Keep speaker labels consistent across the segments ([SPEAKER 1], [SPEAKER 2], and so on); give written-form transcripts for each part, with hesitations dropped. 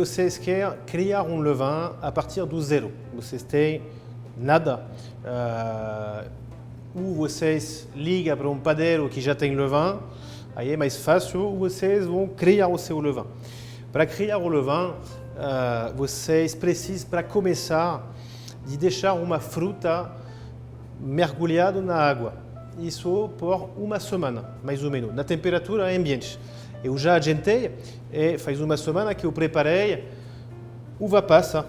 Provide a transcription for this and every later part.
[SPEAKER 1] vocês querem criar um levain a partir do zero. Vocês têm nada. Ou vocês ligam para um padeiro que já tem levain, aí é mais fácil, ou vocês vão criar o seu levain. Para criar o levain, vocês precisam, para começar, de deixar uma fruta mergulhada na água. Isso por uma semana, mais ou menos, na temperatura ambiente. Eu já adiantei, e faz uma semana que eu preparei uva passa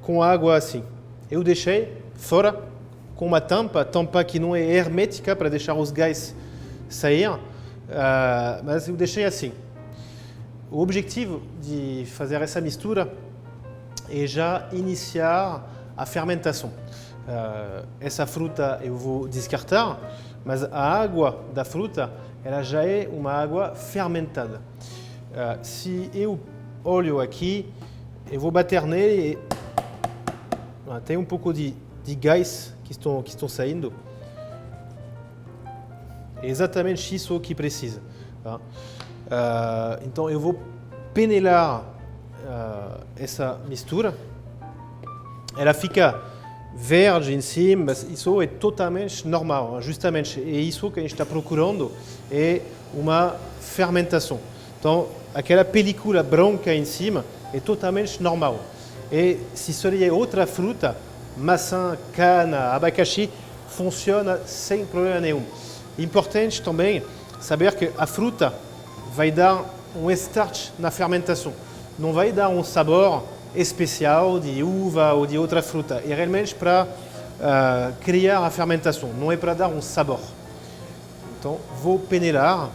[SPEAKER 1] com água assim. Eu deixei fora com uma tampa que não é hermética para deixar os gás sair, mas eu deixei assim. O objetivo de fazer essa mistura é já iniciar a fermentação. Essa fruta eu vou descartar, mas a água da fruta ela já é uma água fermentada. Se eu olho aqui, eu vou bater nele e tem um pouco de gás que estão saindo. É exatamente isso que precisa. Tá? Então eu vou penelar essa mistura. Ela fica verde em cima, mas isso é totalmente normal. Justamente é isso que a gente está procurando, é uma fermentação. Então aquela película branca em cima é totalmente normal. E se seria outra fruta, maçã, cana, abacaxi, funciona sem problema nenhum. Importante também saber que a fruta vai dar um start na fermentação. Não vai dar um sabor especial de uva ou de outra fruta. É realmente para criar a fermentação, não é para dar um sabor. Então, vou peneirar.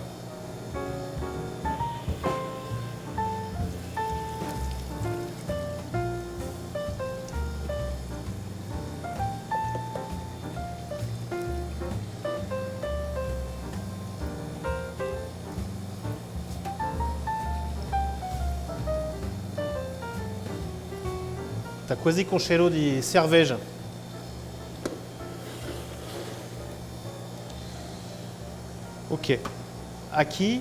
[SPEAKER 1] Está quase com cheiro de cerveja. Ok. Aqui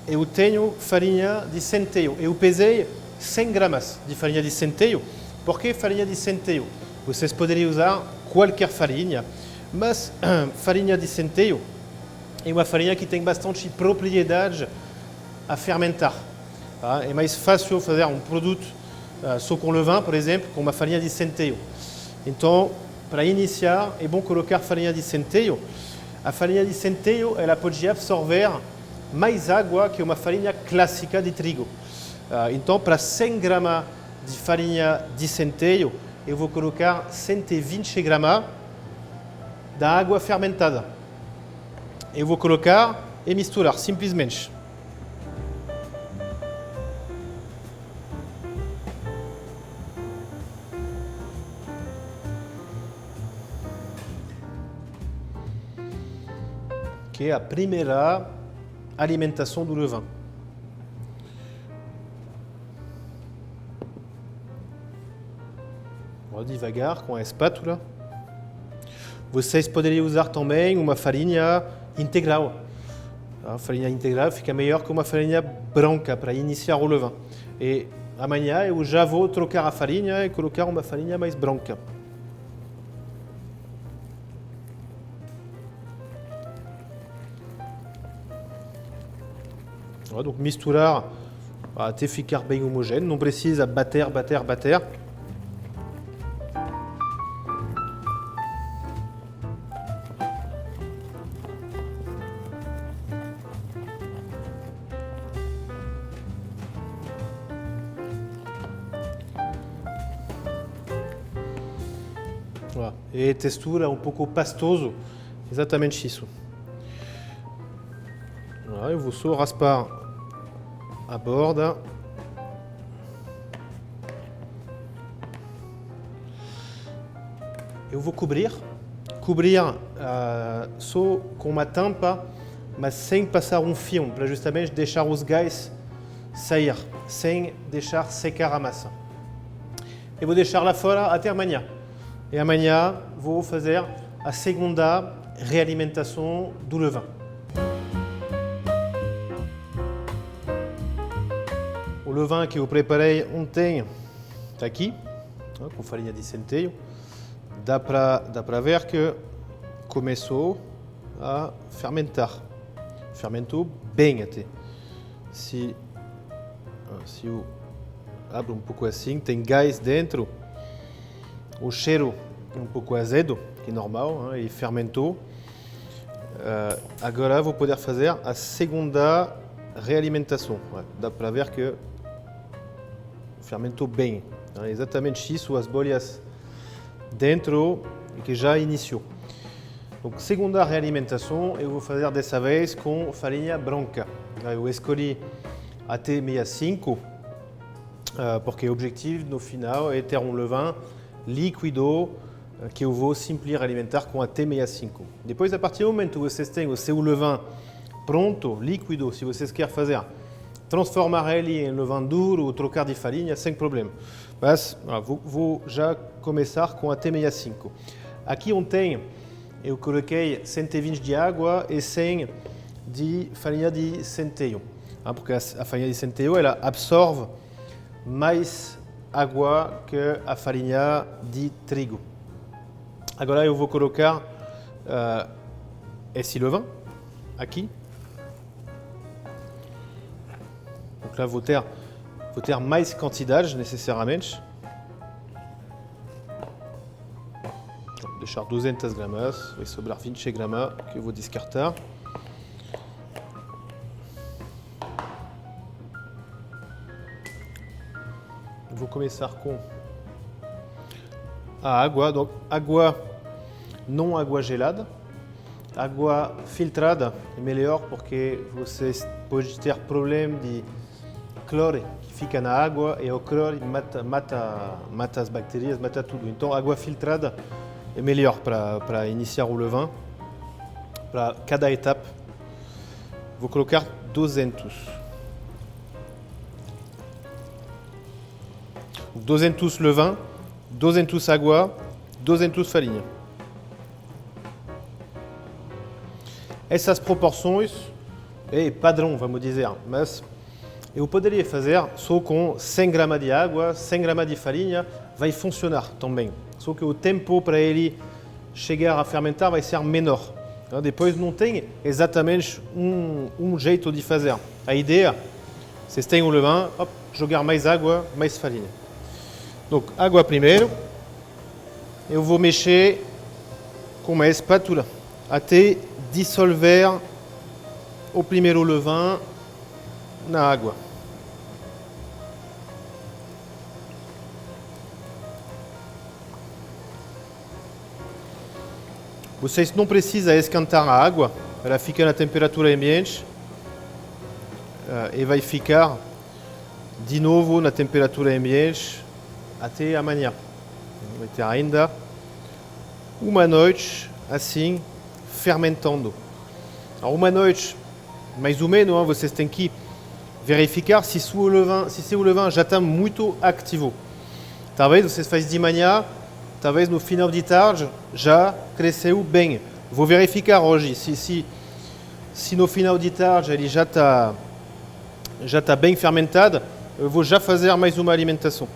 [SPEAKER 1] eu tenho farinha de centeio. Eu pesei 100 gramas de farinha de centeio. Por que farinha de centeio? Vocês poderiam usar qualquer farinha, mas farinha de centeio é uma farinha que tem bastante propriedade a fermentar. Tá? É mais fácil fazer um produto só com levain, por exemplo, com uma farinha de centeio. Então, para iniciar, é bom colocar farinha de centeio. A farinha de centeio ela pode absorver mais água que uma farinha clássica de trigo. Então, para 100 gramas de farinha de centeio, eu vou colocar 120 gramas da água fermentada. Eu vou colocar e misturar simplesmente. Que é a primeira alimentação do levain. Vou devagar com a espátula. Vocês poderiam usar também uma farinha integral. A farinha integral fica melhor que uma farinha branca para iniciar o levain. E amanhã eu já vou trocar a farinha e colocar uma farinha mais branca. Donc misturar até ficar bem homogêneo, não precisa bater. Voilà. E textura um pouco pastoso, exatamente isso. Voilà, eu vou só raspar a borda. Eu vou cobrir só com uma tampa, mas sem passar um fio, para justamente deixar os gás sair, sem deixar secar a massa. Eu vou deixar lá fora até amanhã. E amanhã vou fazer a segunda realimentação do levain. O levain que eu preparei ontem está aqui, com farinha de centeio. Dá para ver que começou a fermentar. Fermentou bem até. Se eu abro um pouco assim, tem gás dentro. O cheiro é um pouco azedo, que é normal, e fermentou. Agora vou poder fazer a segunda realimentação. Dá para ver que fermentou bem. Exatamente isso, as bolhas dentro e que já iniciou. Donc, segunda realimentação eu vou fazer dessa vez com farinha branca. Eu escolhi a T65 porque o objetivo no final é ter um levain líquido que eu vou sempre alimentar com a T65. Depois, a partir do momento que vocês têm o seu levain pronto, líquido, se vocês querem fazer, transformar ele em levain duro ou trocar de farinha, sem problema. Mas vou já começar com a T65. Aqui ontem eu coloquei 120 de água e 100 de farinha de centeio. Porque a farinha de centeio ela absorve mais água que a farinha de trigo. Agora eu vou colocar esse levain aqui. Donc lá vou ter mais quantidade necessariamente. Vou deixar 200 gramas, vai sobrar 20 gramas que eu vou descartar. Vou começar com a água, donc água, não água gelada. Água filtrada é melhor porque vocês podem ter problema de cloro que fica na água e o cloro mata as bactérias, mata tudo. Então água filtrada é melhor para iniciar o levain. Para cada etapa, vou colocar 200. 200 levain, 200 água, 200 farinha. Essas proporções é padrão, vamos dizer, mas eu poderia fazer só com 100 gramas de água, 100 gramas de farinha, vai funcionar também. Só que o tempo para ele chegar a fermentar vai ser menor. Depois não tem exatamente um jeito de fazer. A ideia, vocês têm o levain, jogar mais água, mais farinha. Donc, água primeiro, eu vou mexer com uma espátula até dissolver o primeiro levain na água. Vocês não precisam esquentar a água, ela fica na temperatura ambiente e vai ficar de novo na temperatura ambiente até amanhã. Vai ter ainda uma noite assim fermentando. Uma noite, mais ou menos, vocês têm que verificar se seu levain já está muito ativo. Talvez vocês fazem de manhã, talvez no final de tarde já cresceu bem. Vou verificar hoje se no final de tarde ele já está bem fermentado. Eu vou já fazer mais uma alimentação.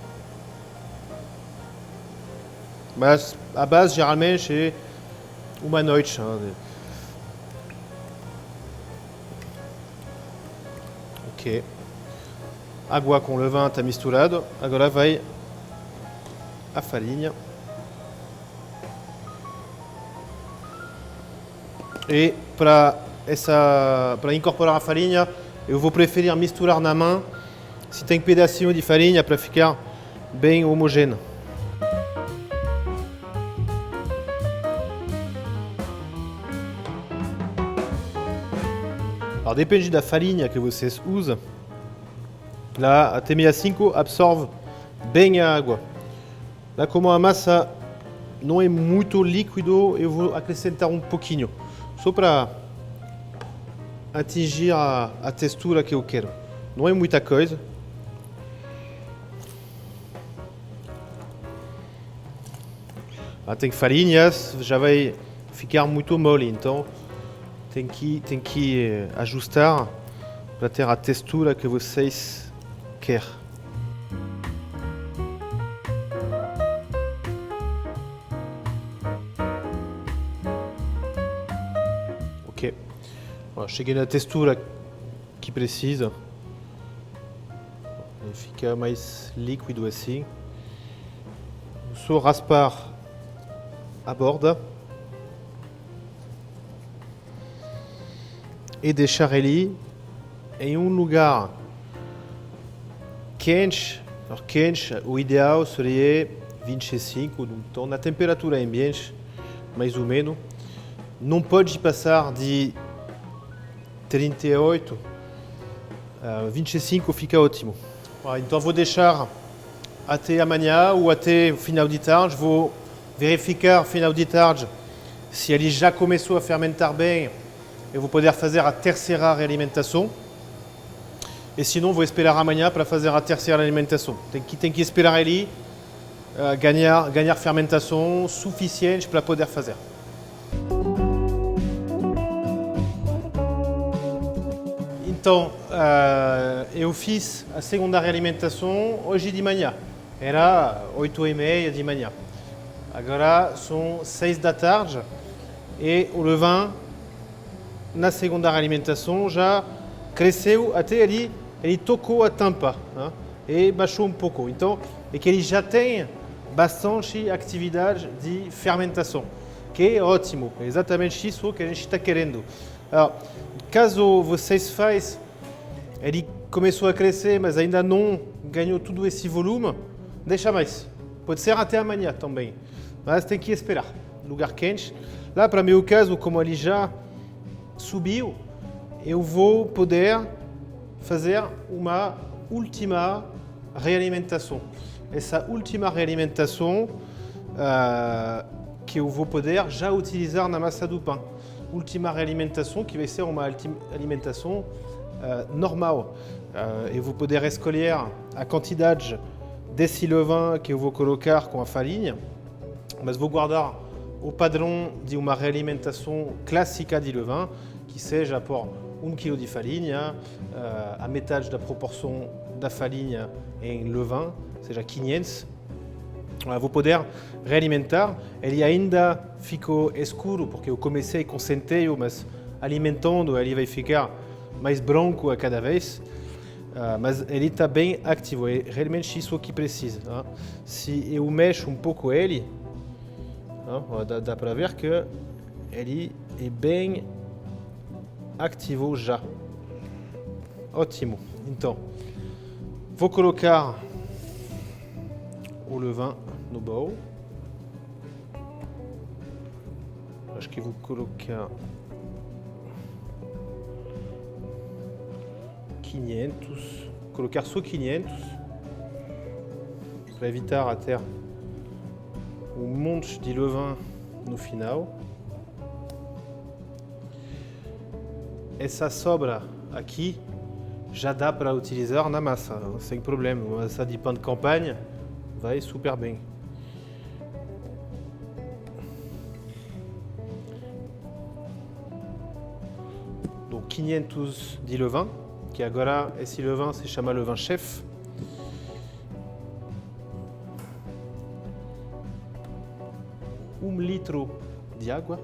[SPEAKER 1] Mas a base geralmente é uma noite. Ok. Água com levain está misturado. Agora vai a farinha. E para incorporar a farinha, eu vou preferir misturar na mão. Se tem pedacinho de farinha para ficar bem homogêneo. Alors, depende da farinha que vocês usam. Lá, a T65 absorve bem a água. Lá, como a massa não é muito líquido, eu vou acrescentar um pouquinho. Só para atingir a textura que eu quero. Não é muita coisa. Tem farinhas, já vai ficar muito mole, então tem que ajustar para ter a textura que vocês quer. Ok. Bom, cheguei na textura que precisa. Ele fica mais líquido assim. Só raspar a borda e deixar ele em um lugar quente. Quente, o ideal seria 25, então na temperatura ambiente, mais ou menos. Não pode passar de 38, 25 fica ótimo. Então vou deixar até amanhã ou até o final de tarde. Vou verificar no final de tarde se ele já começou a fermentar bem. Eu vou poder fazer a terceira realimentação. E senão vou esperar amanhã para fazer a terceira alimentação. Tem que esperar ele ganhar fermentação suficiente para poder fazer. Então, eu fiz a segunda realimentação hoje de manhã. Era 8h30 de manhã. Agora são 6 da tarde e o levain, na segunda realimentação, já cresceu até ele tocou a tampa, né? E baixou um pouco. Então, é que ele já tem bastante atividade de fermentação, que é ótimo, é exatamente isso que a gente está querendo. Alors, caso vocês faz, ele começou a crescer, mas ainda não ganhou todo esse volume, deixa mais. Pode ser até amanhã também, mas tem que esperar. Lugar quente. Lá, para meu caso, como ele já subiu, eu vou poder fazer uma última realimentação. Essa última realimentação que eu vou poder já utilizar na massa do pão. Última realimentação que vai ser uma alimentação normal. Eu vou poder escolher a quantidade desse levain que eu vou colocar com a farinha, mas vou guardar o padrão de uma realimentação clássica de levain, que seja por 1 kg de farinha, a metade da proporção da farinha em levain, seja 500. Vou poder realimentar. Ele ainda ficou escuro porque eu comecei com centeio, mas alimentando ele vai ficar mais branco a cada vez. Mas ele está bem ativo, é realmente isso que precisa. Se eu mexo um pouco ele, dá para ver que ele é bem ativo já. Ótimo. Então, vou colocar o levain no bowl. Acho que vou colocar 500. Colocar só 500 para evitar a ter um monte de levain no final. Essa sobra aqui já dá para utilizar na massa, sem problema. Uma massa de pão de campanha vai super bem. Donc 500 de levain, que agora esse levain se chama levain chef. Litro de água.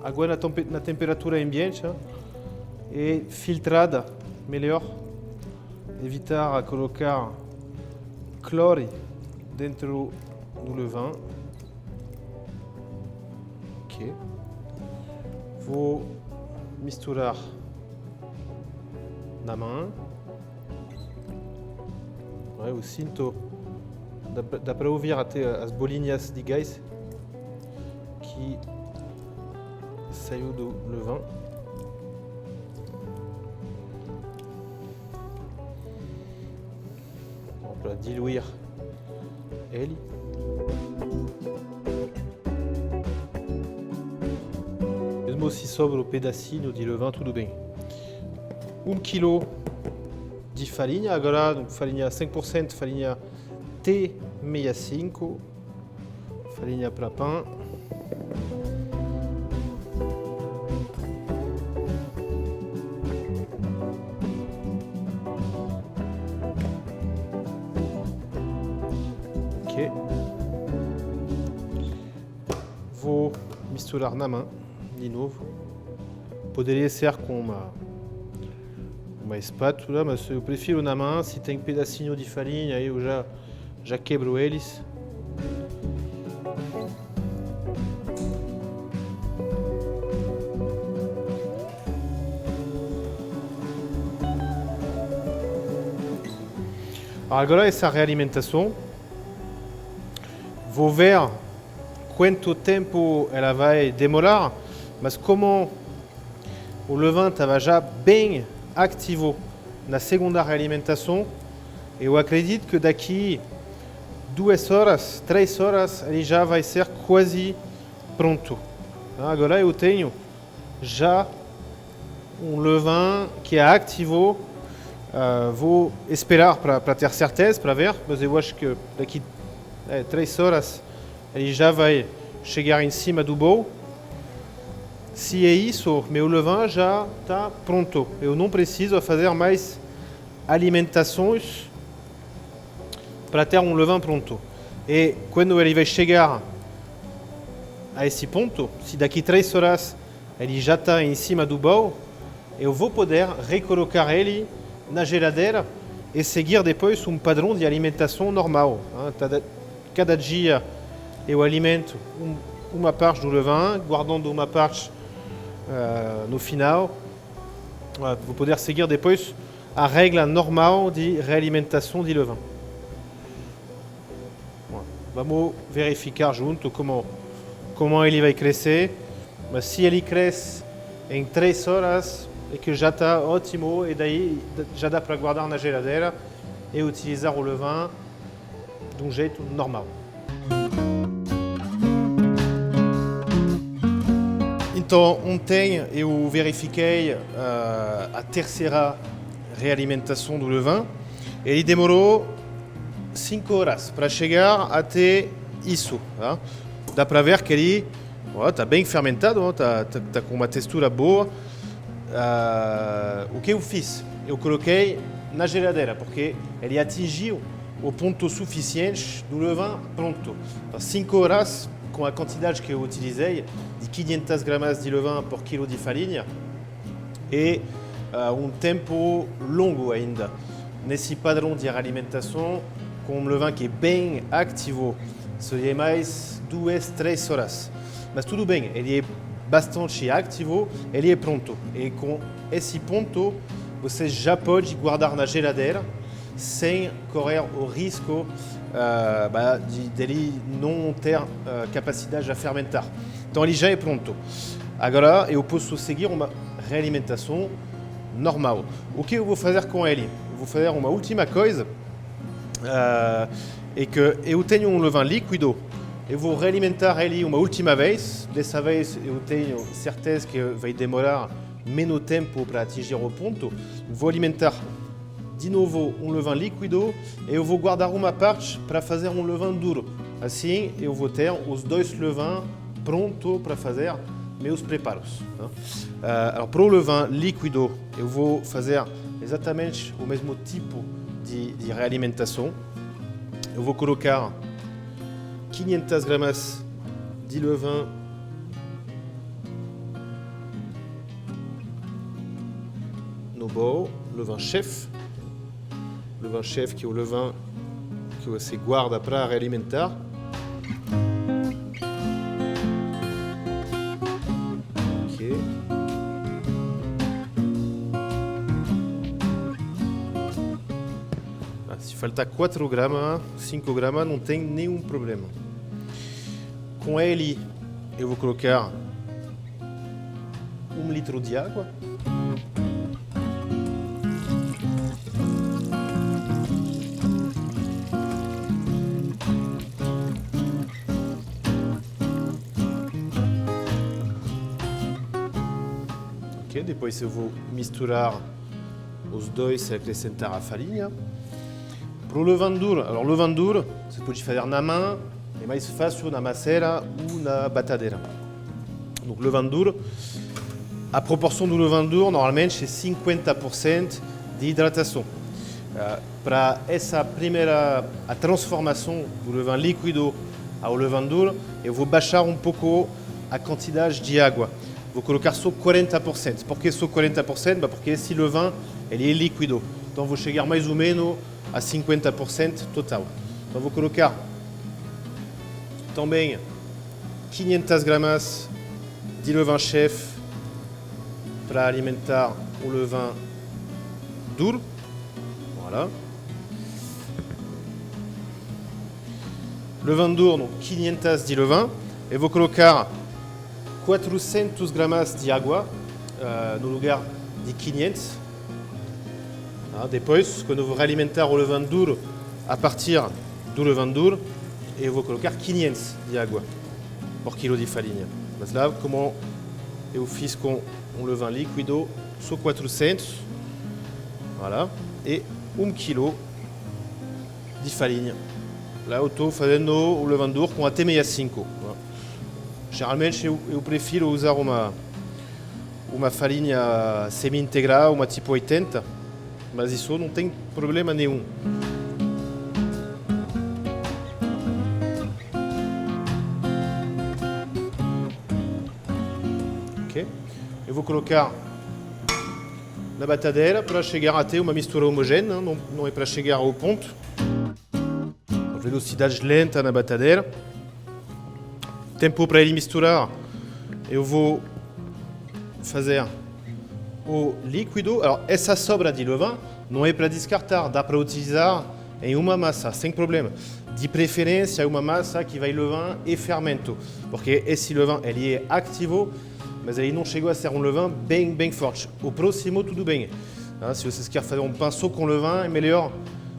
[SPEAKER 1] Água na temperatura ambiente e filtrada, melhor. Evitar colocar cloro dentro do levain. Ok. Vou misturar na mão. Eu sinto, dá para ouvir até as bolinhas de gás que saiu do levain. Para diluir ele. Mesmo se sobra o pedacinho de levain, tudo bem. 1 kg de farinha, agora farinha 100%, farinha T65, farinha para pão. Ok. Vou misturar na mão, de novo. Poderia ser com uma espátula, mas eu prefiro na mão. Se tem pedacinho de farinha, eu já quebro eles. Agora essa realimentação, vou ver quanto tempo ela vai demorar, mas como o levain estava já bem ativo na segunda realimentação, eu acredito que daqui 2 horas, 3 horas, ele já vai ser quase pronto. Agora eu tenho já um levain que é ativo. Vou esperar para ter certeza, para ver, mas eu acho que daqui 3 horas ele já vai chegar em cima do bowl. Se é isso, meu levain já está pronto. Eu não preciso fazer mais alimentações para ter um levain pronto. E quando ele vai chegar a esse ponto, se daqui 3 horas ele já está em cima do bowl, eu vou poder recolocar ele na geladeira e seguir depois um padrão de alimentação normal. Cada dia eu alimento uma parte do levain, guardando uma parte no final. Vou poder seguir depois a regra normal de realimentação de levain. Vamos verificar junto como ele vai crescer. Mas se ele cresce em 3 horas, e que já está ótimo, e daí já dá para guardar na geladeira e utilizar o levain de um jeito normal. Então, ontem eu verifiquei a terceira realimentação do levain. Ele demorou 5 horas para chegar até isso. Tá? Dá para ver que ele está bem fermentado, está com uma textura boa. O que eu fiz? Eu coloquei na geladeira, porque ele atingiu o ponto suficiente do levain pronto. 5 horas, com a quantidade que eu utilizei, de 500 gramas de levain por quilo de farinha, e um tempo longo ainda. Nesse padrão de alimentação, com um levain que é bem ativo, seria mais 2, 3 horas. Mas tudo bem, ele é bastante ativo, ele é pronto. E com esse ponto, você já pode guardar na geladeira sem correr o risco dele não ter capacidade de fermentar. Então ele já é pronto. Agora eu posso seguir uma realimentação normal. O que eu vou fazer com ele? Eu vou fazer uma última coisa, é que eu tenho um levain líquido. Eu vou realimentar ele uma última vez. Dessa vez eu tenho certeza que vai demorar menos tempo para atingir o ponto. Vou alimentar de novo um levain líquido e eu vou guardar uma parte para fazer um levain duro. Assim eu vou ter os 2 levains prontos para fazer meus preparos. Alors, para o levain líquido eu vou fazer exatamente o mesmo tipo de realimentação. Eu vou colocar 500 gramas de levain no bowl, levain chef. Levain chef que é o levain que você guarda para realimentar. Ok. Se faltar 4 gramas, 5 gramas, não tem nenhum problema. Com ele, eu vou colocar 1 litro de água. Ok, depois eu vou misturar os dois e acrescentar a farinha. Para o levain duro, alors o levain duro, você pode fazer na mão. É mais fácil na macera ou na batadeira. Donc, levain duro, a proporção do levain duro normalmente é 50% de hidratação. Para essa primeira a transformação do levain líquido ao levain duro, eu vou baixar um pouco a quantidade de água. Vou colocar só 40%. Por que só 40%? Porque esse levain ele é líquido. Então vou chegar mais ou menos a 50% total. Então vou colocar também 500 gramas de levain chef para alimentar o levain duro. Voilà. Levain duro, donc 500 de levain. Eu vou colocar 400 gramas de água no lugar de 500. Depois, quando eu vou realimentar o levain duro a partir do levain duro, eu vou colocar 500 de água por quilo de farinha. Mas lá, como eu fiz com um levain líquido, só 400. Voilà. E 1 kg de farinha. Lá eu estou fazendo o levain duro com até 65. Geralmente eu prefiro usar uma farinha semi-integral, uma tipo 80, mas isso não tem problema nenhum. Ok? Eu vou colocar na batadeira para chegar até uma mistura homogênea, não é para chegar ao ponto. Velocidade lenta na batadeira. Tempo para ele misturar, eu vou fazer o líquido. Alors, essa sobra de levain não é para descartar, dá para utilizar em uma massa, sem problema. De preferência, uma massa que vai levain e fermento, porque esse levain ele é ativo, mas ele não chegou a ser um levain bem forte. O próximo, tudo bem. Se vocês querem fazer um pão só com levain, é melhor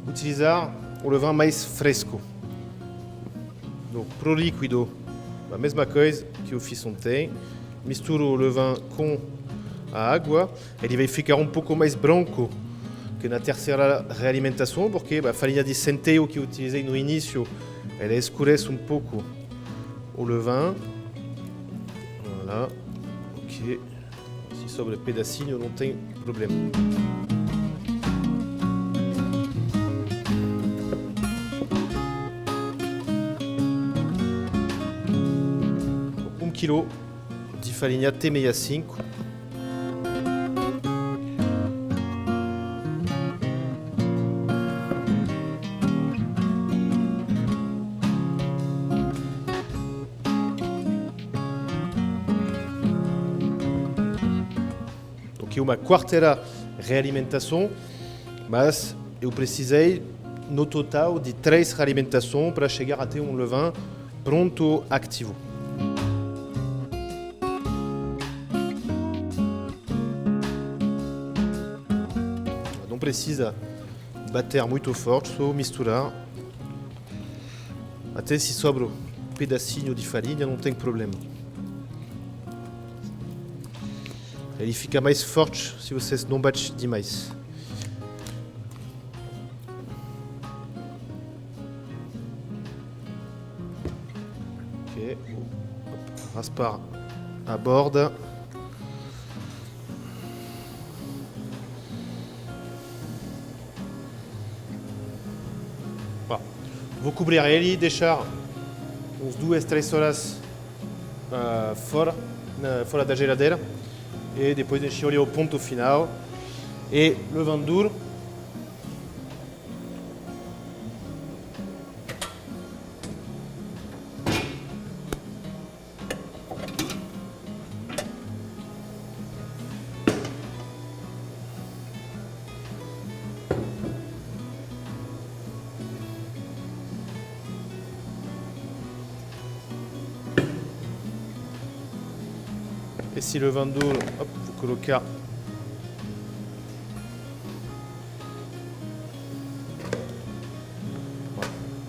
[SPEAKER 1] utilizar o levain mais fresco. Donc, pro líquido, a mesma coisa que eu fiz ontem. Misturo o levain com a água. Ele vai ficar um pouco mais branco que na terceira realimentação, porque a farinha de centeio que eu utilizei no início, ela escurece um pouco o levain. Voilà. Ok. Se sobra pedacinho, não tem problema. 1 kg de farinha T65. Ok, uma quarta realimentação, mas eu precisei no total de 3 realimentações para chegar até um levain pronto ativo. Não precisa bater muito forte, só misturar. Até se sobra um pedacinho de farinha, não tem problema. Ele fica mais forte se vocês não batem demais. Ok, raspar a borda. Vou cobrir ele e deixar uns 2, 3 horas fora da geladeira. E depois encher ele ao ponto final. E levain duro. Esse levain duro, hop, vou colocar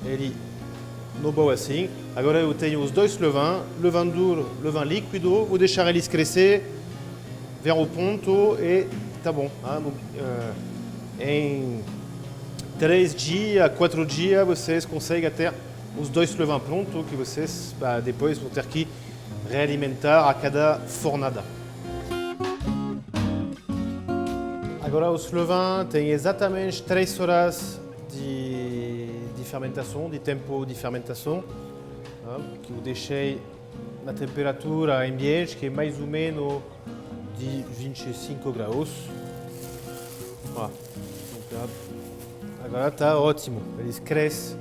[SPEAKER 1] ele no bol assim. Agora eu tenho os dois levain duro, levain líquido, vou deixar eles crescer, ver o ponto e tá bom. Em 3 dias, 4 dias, vocês conseguem ter os dois levain prontos que vocês depois vão ter que realimentar a cada fornada. Agora os levains têm exatamente 3 horas de fermentação, de tempo de fermentação, que eu deixei na temperatura ambiente, que é mais ou menos de 25 graus. Ó, agora está ótimo, eles crescem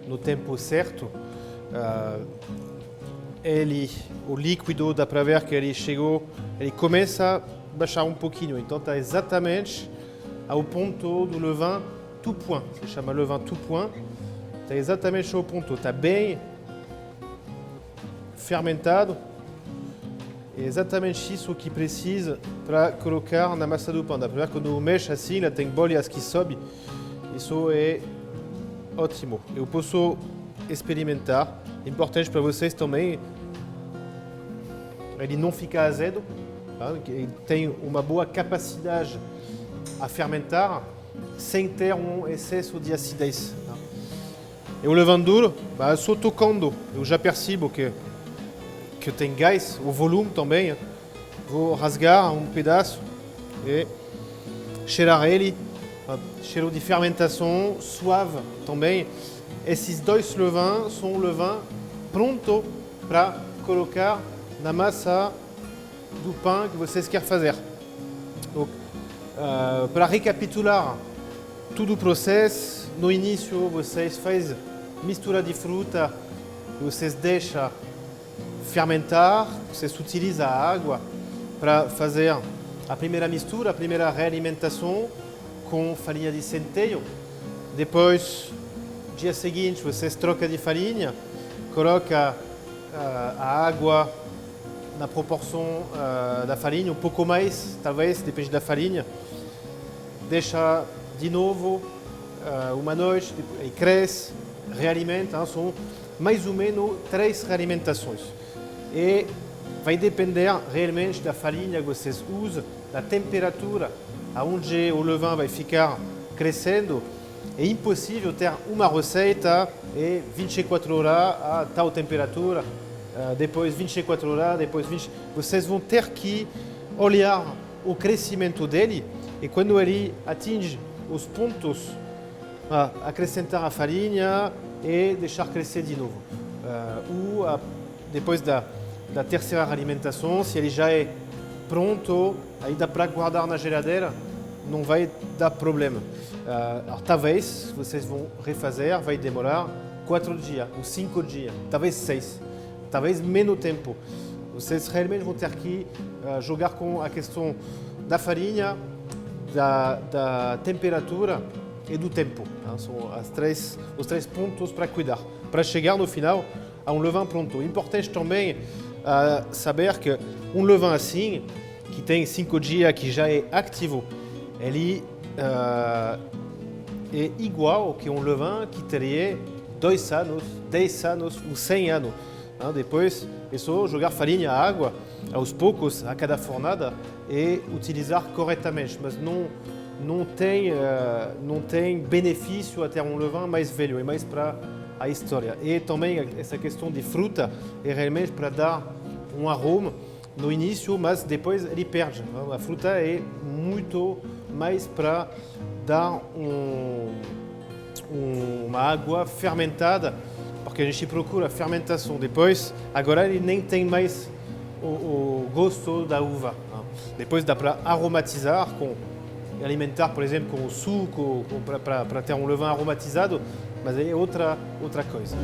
[SPEAKER 1] no tempo certo. O líquido, dá para ver que ele chegou, ele começa a baixar um pouquinho, então está exatamente ao ponto do levain tout point, se chama levain tout point, está exatamente ao ponto, está bem fermentado, é exatamente isso que precisa para colocar na massa do pão. Dá para ver quando mexe assim, tem bolhas que sobem, isso é ótimo. Eu posso experimentar, é importante para vocês também, ele não fica azedo, ele tem uma boa capacidade a fermentar sem ter um excesso de acidez. E o levain duro, só tocando, eu já percebo que tem gás, o volume também. Vou rasgar um pedaço e cheirar ele, cheiro de fermentação suave também. Esses dois levains são levains pronto para colocar na massa do pão que vocês querem fazer. Donc, para recapitular todo o processo, no início vocês fazem mistura de fruta, vocês deixam fermentar, vocês utilizam a água para fazer a primeira mistura, a primeira realimentação com farinha de centeio. Depois, dia seguinte, vocês trocam de farinha, colocam a água na proporção da farinha, um pouco mais, talvez, depende da farinha. Deixa de novo uma noite, e cresce, realimenta, são mais ou menos 3 realimentações. E vai depender realmente da farinha que vocês usam, da temperatura, aonde o levain vai ficar crescendo. É impossível ter uma receita e 24 horas a tal temperatura, depois 24 horas, depois 20. Vocês vão ter que olhar o crescimento dele e quando ele atinge os pontos, acrescentar a farinha e deixar crescer de novo. Depois da terceira alimentação, se ele já é pronto, aí dá para guardar na geladeira, não vai dar problema. Talvez vocês vão refazer, vai demorar 4 dias ou 5 dias, talvez 6, talvez menos tempo. Vocês realmente vão ter que jogar com a questão da farinha, da temperatura e do tempo. São os 3 pontos para cuidar, para chegar no final a um levain pronto. Importante também saber que um levain assim, que tem 5 dias, que já é ativo, ele é igual que um levain que teria 2 anos, 10 anos ou 100 anos. Depois é só jogar farinha, água, aos poucos, a cada fornada e utilizar corretamente. Mas não tem benefício a ter um levain mais velho, é mais para a história. E também essa questão de fruta é realmente para dar um aroma no início, mas depois ele perde. A fruta é muito mais para dar uma água fermentada, porque a gente procura a fermentação. Depois, agora ele nem tem mais o gosto da uva. Depois dá para aromatizar, alimentar, por exemplo, com o suco, para ter um levain aromatizado, mas aí é outra coisa.